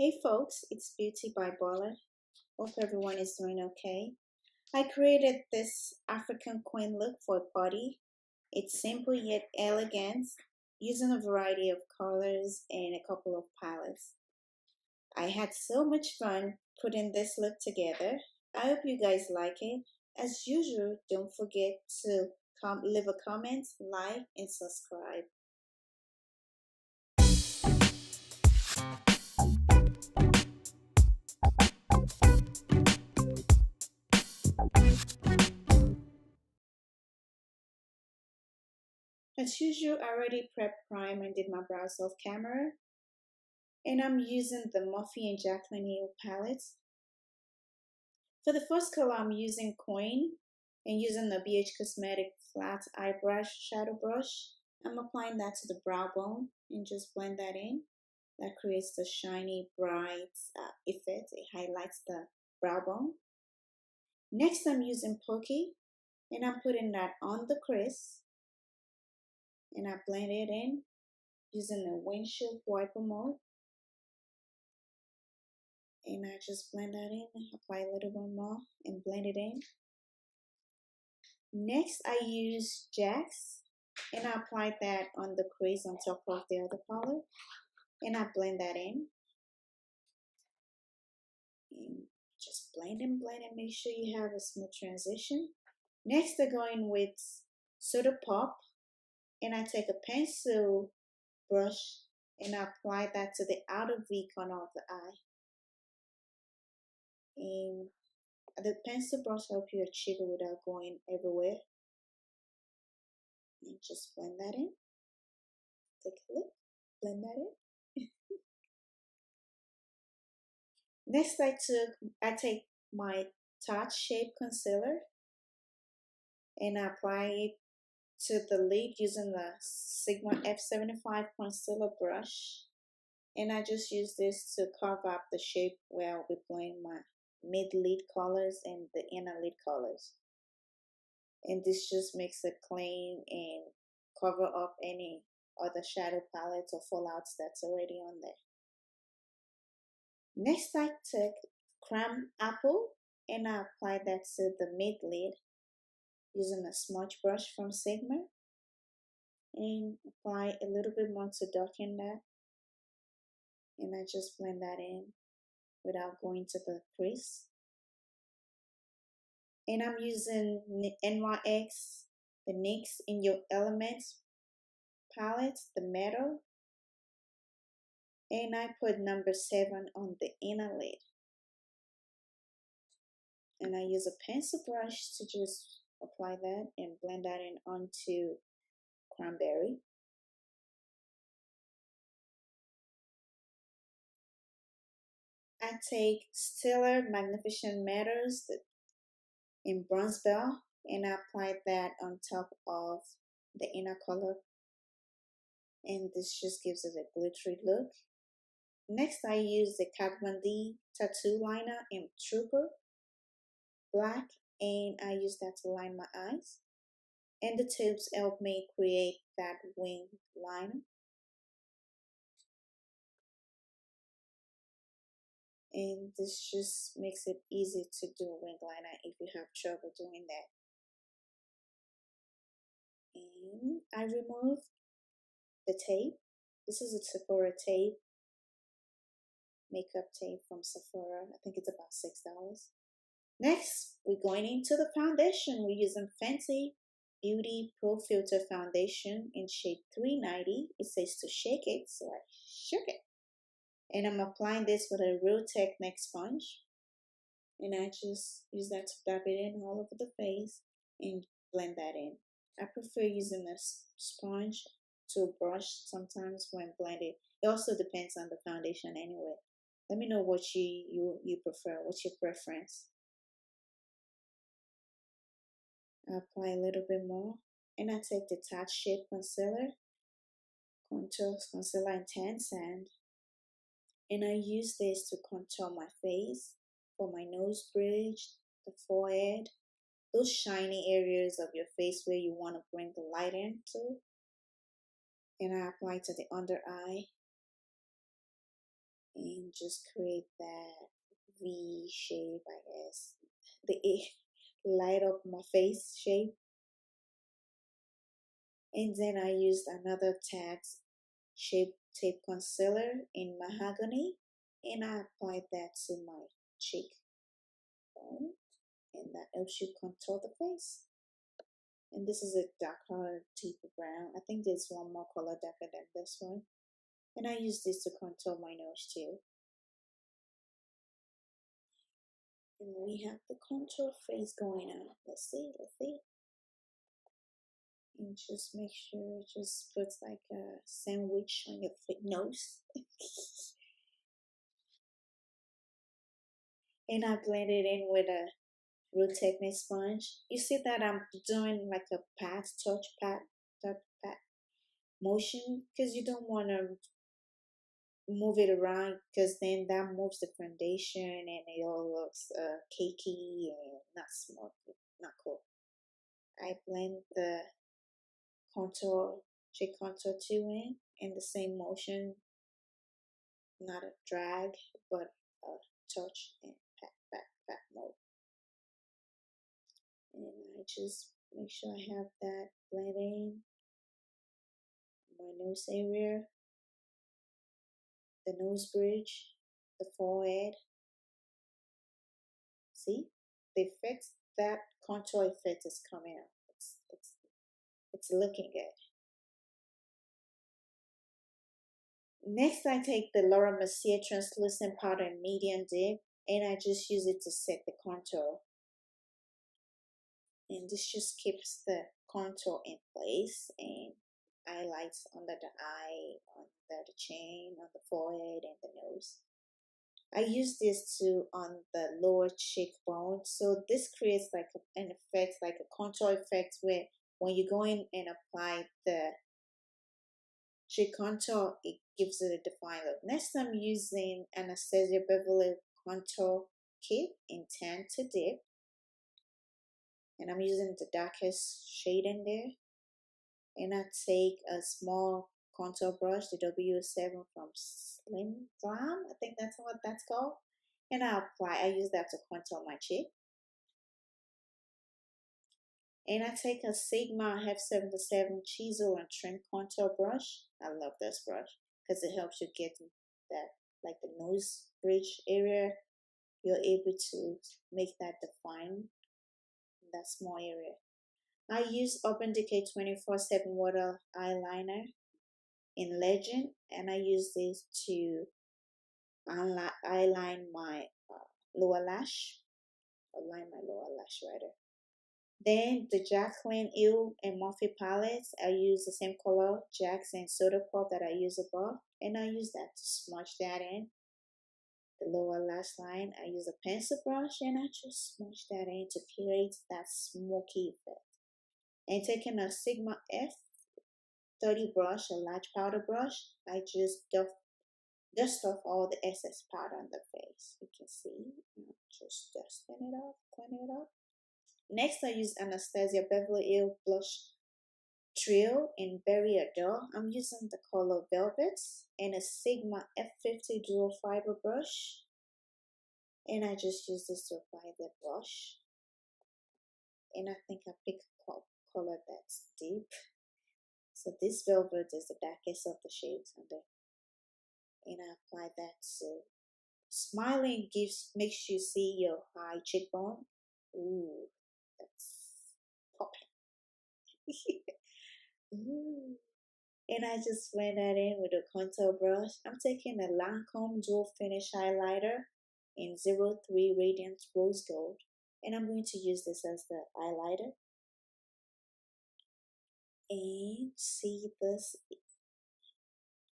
Hey folks, it's Beauty by Baller. Hope everyone is doing okay. I created this African queen look for a party. It's simple yet elegant, using a variety of colors and a couple of palettes. I had so much fun putting this look together. I hope you guys like it. As usual, don't forget to leave a comment, like, and subscribe. As usual, I already prepped prime and did my brows off camera. And I'm using the MORPHE and JACLYN Hue palettes. For the first color, I'm using Coin and using the BH Cosmetic flat eye brush, shadow brush. I'm applying that to the brow bone and just blend that in. That creates the shiny, bright effect. It highlights the brow bone. Next, I'm using Pokey and I'm putting that on the crease. And I blend it in using the windshield wiper mode. And I just blend that in, apply a little bit more and blend it in. Next, I use JACZ and I apply that on the crease on top of the other color. And I blend that in. And just blend and make sure you have a smooth transition. Next, I go in with Soda Pop and I take a pencil brush and I apply that to the outer V corner of the eye. And the pencil brush helps you achieve it without going everywhere. And just blend that in. Take a look. Blend that in. Next, I take my Tarte Shape Concealer and I apply it to the lid using the Sigma F75 concealer brush. And I just use this to carve up the shape where I'll be playing my mid-lid colors and the inner lid colors. And this just makes it clean and cover up any other shadow palettes or fallouts that's already on there. Next, I took Creme Apple and I apply that to the mid-lid using a smudge brush from Sigma and apply a little bit more to darken that. And I just blend that in without going to the crease. And I'm using NYX, the NYX In Your Elements palette, the metal. And I put number 7 on the inner lid. And I use a pencil brush to just apply that and blend that in onto Cranberry. I take STILA Magnificent Metals in Bronze Bell and I apply that on top of the inner color. And this just gives it a glittery look. Next, I use the Kat Von D tattoo liner in Trooper Black and I use that to line my eyes. And the tips help me create that wing liner. And this just makes it easy to do a wing liner if you have trouble doing that. And I remove the tape. This is a Sephora tape, makeup tape from Sephora. I think it's about $6. Next, we're going into the foundation. We're using FENTY Beauty Pro Filter Foundation in shade 390. It says to shake it, so I shook it. And I'm applying this with a Real Technique sponge. And I just use that to dab it in all over the face and blend that in. I prefer using a sponge to brush sometimes when blended. It also depends on the foundation anyway. Let me know what you prefer. What's your preference? I apply a little bit more. And I take the Tarte Shape Concealer, Contour Concealer Intense Sand. And I use this to contour my face, for my nose bridge, the forehead, those shiny areas of your face where you want to bring the light into. And I apply to the under eye. and just create that V shape, I guess. The light up my face shape. And then I used another TACZ shape tape concealer in Mahogany, and I applied that to my cheek bone, and that helps you contour the face. And this is a darker, deeper brown. I think there's one more color darker than this one. And I use this to contour my nose too. And we have the contour face going on. Let's see. And just make sure it just puts like a sandwich on your nose. And I blend it in with a Real Technique sponge. You see that I'm doing like a pat motion, because you don't want to move it around, because then that moves the foundation and it all looks cakey and not smoky, not cool. I blend the cheek contour too in the same motion, not a drag, but a touch and pat mode. And I just make sure I have that blending my nose area, the nose bridge, the forehead. See, the effect, that contour effect is coming out. It's looking good. Next, I take the MERCIER translucent powder in medium dip, and I just use it to set the contour. And this just keeps the contour in place and highlights under the eye, under the chin, on the forehead, and the nose. I use this too on the lower cheekbone, so this creates like an effect, like a contour effect, where when you go in and apply the cheek contour, it gives it a defined look. Next, I'm using Anastasia Beverly contour kit in Tan to Dip, and I'm using the darkest shade in there. And I take a small contour brush, the W7 from Slim Glam, I think that's what that's called, and I use that to contour my cheek. And I take a Sigma F77 chisel and trim contour brush. I love this brush because it helps you get that, like the nose bridge area. You're able to make that define in that small area. I use Urban Decay 24/7 water eyeliner in Legend, and I use this to eyeline my lower lash, align my lower lash rather. Then the JACLYN and MORPHE palettes, I use the same color, JACZ and Soda Pop that I use above, and I use that to smudge that in. The lower lash line, I use a pencil brush and I just smudge that in to create that smoky effect. And taking a Sigma F30 brush, a large powder brush, I just dust off all the excess powder on the face. You can see, just dusting it off, cleaning it up. Next, I use Anastasia Beverly Blush Trio in Berry Adore. I'm using the color Velvet and a Sigma F50 dual fiber brush. And I just use this to apply the blush. And I think I pick a color that's deep. So this Velvet is the darkest of the shades on there. And I apply that to smiling makes you see your high cheekbone. Ooh, that's popping. Ooh. And I just blend that in with a contour brush. I'm taking a Lancome dual finish highlighter in 03 Radiant Rose Gold, and I'm going to use this as the highlighter. And see this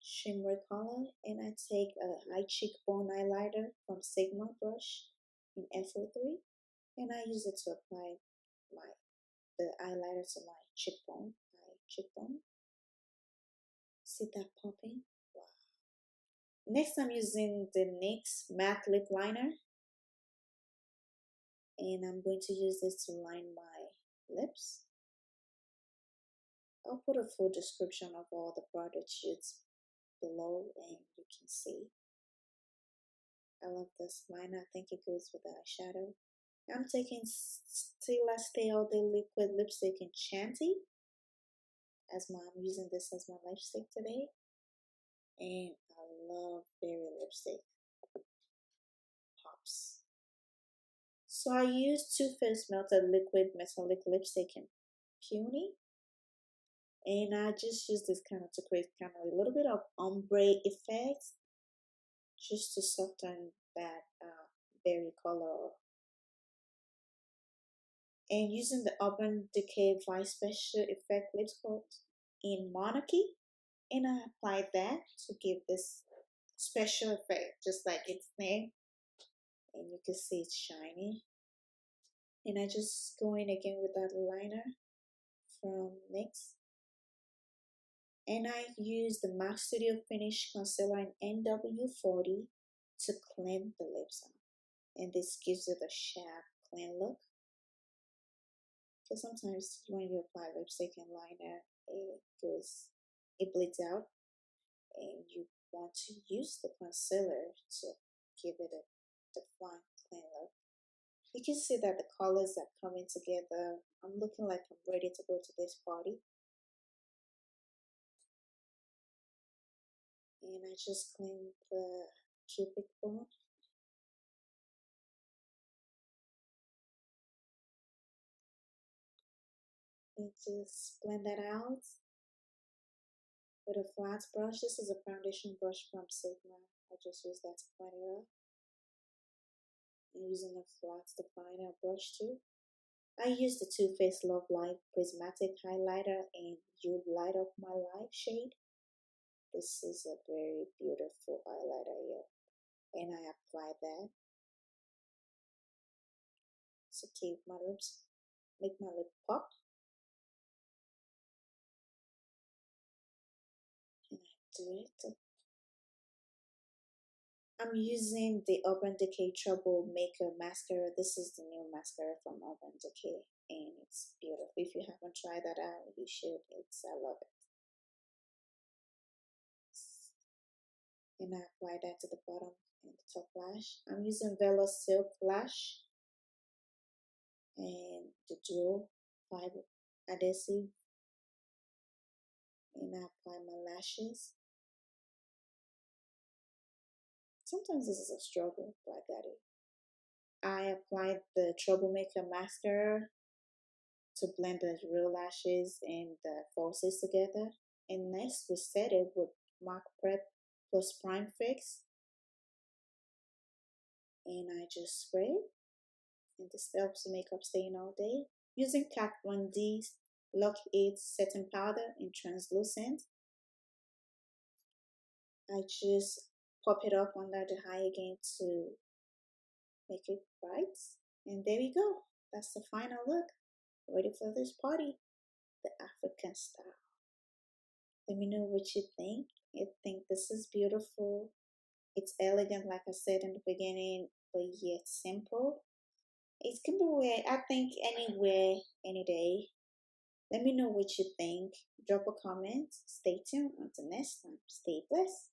shimmery color, and I take a high cheekbone highlighter from Sigma brush in F03, and I use it to apply the highlighter to my cheekbone, See that popping? Wow. Next, I'm using the NYX matte lip liner, and I'm going to use this to line my lips. I'll put a full description of all the product shoots below, and you can see. I love this liner. I think it goes with the eyeshadow. I'm taking STILA Stay All Day Liquid Lipstick in CHANTI. I'm using this as my lipstick today. And I love berry lipstick. Pops. So I used Too Faced Melted Liquid Metallic Lipstick in Peony. And I just use this kind of to create kind of a little bit of ombre effect, just to soften that berry color. And using the Urban Decay Vice Special Effect Lip Coat in Monarchy, and I applied that to give this special effect, just like its name. And you can see it's shiny. And I just go in again with that liner from NYX. And I use the MAC Studio Finish Concealer in NW40 to clean the lips out. And this gives it a sharp, clean look. Because sometimes when you apply lipstick and liner, it bleeds out. And you want to use the concealer to give it a defined, clean look. You can see that the colors are coming together. I'm looking like I'm ready to go to this party. And I just clean the cubic bone. And just blend that out with a flat brush. This is a foundation brush from Sigma. I just use that to blend it up. I'm using a flat definer brush too. I use the Too Faced Love Light Prismatic Highlighter in You Light Up My Life shade. This is a very beautiful highlighter here. And I apply that to keep my lips, make my lip pop. And I do it. I'm using the Urban Decay Troublemaker Mascara. This is the new mascara from Urban Decay. And it's beautiful. If you haven't tried that out, you should. I love it. And I apply that to the bottom and the top lash. I'm using Velo Silk Lash and the Dual Fiber Adhesive. And I apply my lashes. Sometimes this is a struggle, but I got it. I applied the Troublemaker Mascara to blend the real lashes and the falsies together. And next we set it with MAC Prep plus Prime Fix. And I just spray it. And this helps the makeup staying all day. Using Kat Von D's Lock 8 Setting Powder in Translucent. I just pop it up under the eye again to make it bright. And there we go. That's the final look. Ready for this party. The African style. Let me know what you think. I think this is beautiful. It's elegant, like I said in the beginning, but yet simple. It can be wear, I think, anywhere, any day. Let me know what you think. Drop a comment. Stay tuned. Until next time, stay blessed.